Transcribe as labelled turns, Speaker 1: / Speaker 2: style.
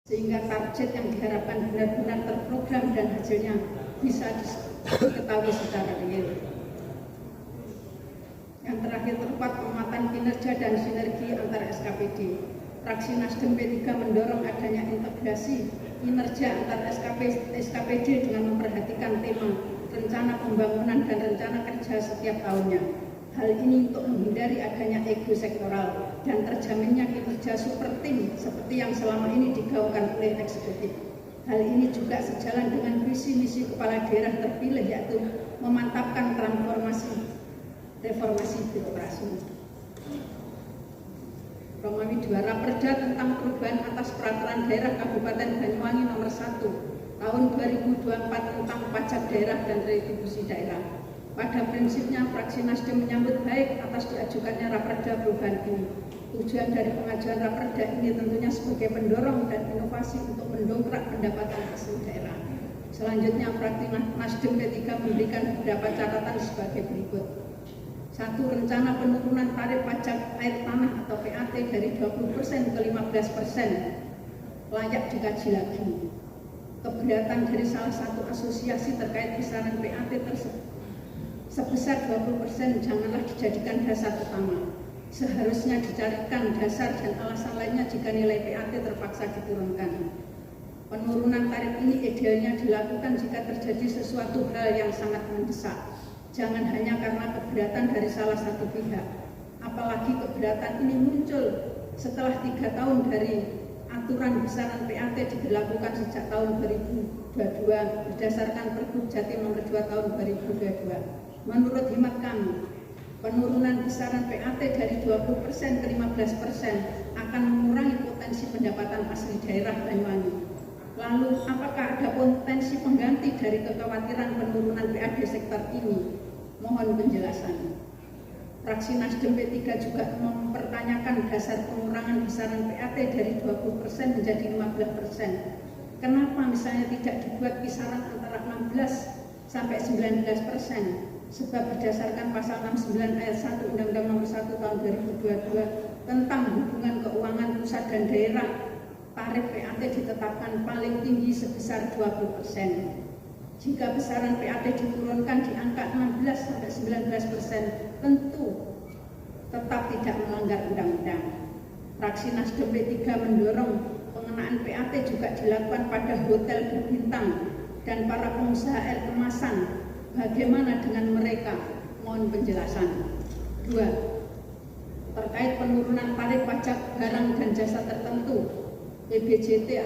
Speaker 1: sehingga target yang diharapkan benar-benar terprogram dan hasilnya bisa diketahui secara real. Yang terakhir, terdapat penguatan kinerja dan sinergi antar SKPD. Fraksi Nasdem P3 mendorong adanya integrasi kinerja antar SKPD dengan memperhatikan tema, rencana pembangunan dan rencana kerja setiap tahunnya. Hal ini untuk menghindari adanya ego sektoral dan terjaminnya kinerja super tim seperti yang selama ini digaungkan oleh eksekutif. Hal ini juga sejalan dengan visi misi kepala daerah terpilih, yaitu memantapkan reformasi birokrasi. Romawi 2 Raperda tentang perubahan atas peraturan daerah Kabupaten Banyuwangi nomor 1 tahun 2024 tentang pajak daerah dan retribusi daerah. Pada prinsipnya, fraksi Nasdem menyambut baik atas diajukannya Raperda perubahan ini. Tujuan dari pengajuan Raperda ini tentunya sebagai pendorong dan inovasi untuk mendongkrak pendapatan asli daerah. Selanjutnya, fraksi Nasdem P3 memberikan beberapa catatan sebagai berikut. 1. Rencana penurunan tarif pajak air tanah atau PAT dari 20% ke 15% layak dikaji lagi. Keberatan dari salah satu asosiasi terkait kisaran PAT tersebut sebesar 20% janganlah dijadikan dasar utama. Seharusnya dicarikan dasar dan alasan lainnya jika nilai PAT terpaksa diturunkan. Penurunan tarif ini idealnya dilakukan jika terjadi sesuatu hal yang sangat mendesak. Jangan hanya karena keberatan dari salah satu pihak. Apalagi keberatan ini muncul setelah 3 tahun dari aturan besaran PAT diberlakukan sejak tahun 2022 berdasarkan Pergub Jatim nomor 2 tahun 2022. Menurut hemat kami, penurunan besaran PAT dari 20% ke 15% akan mengurangi potensi pendapatan asli daerah Banyuwangi. Lalu, apakah ada potensi pengganti dari kekhawatiran penurunan PAD sektor ini? Mohon penjelasan. Fraksi Nasdem P3 juga mempertanyakan dasar pengurangan besaran PAT dari 20% menjadi 15%. Kenapa misalnya tidak dibuat kisaran antara 16 sampai 19%? Sebab berdasarkan pasal 69 ayat 1 Undang-Undang nomor 1 tahun 2022 tentang hubungan keuangan pusat dan daerah, tarif PAT ditetapkan paling tinggi sebesar 20%. Jika besaran PAT diturunkan di angka 16-19%, tentu tetap tidak melanggar undang-undang. Fraksi Nasdem P3 mendorong pengenaan PAT juga dilakukan pada hotel berbintang dan para pengusaha air kemasan. Bagaimana dengan mereka? Mohon penjelasan. 2. Terkait penurunan tarif pajak barang dan jasa tertentu, PBJT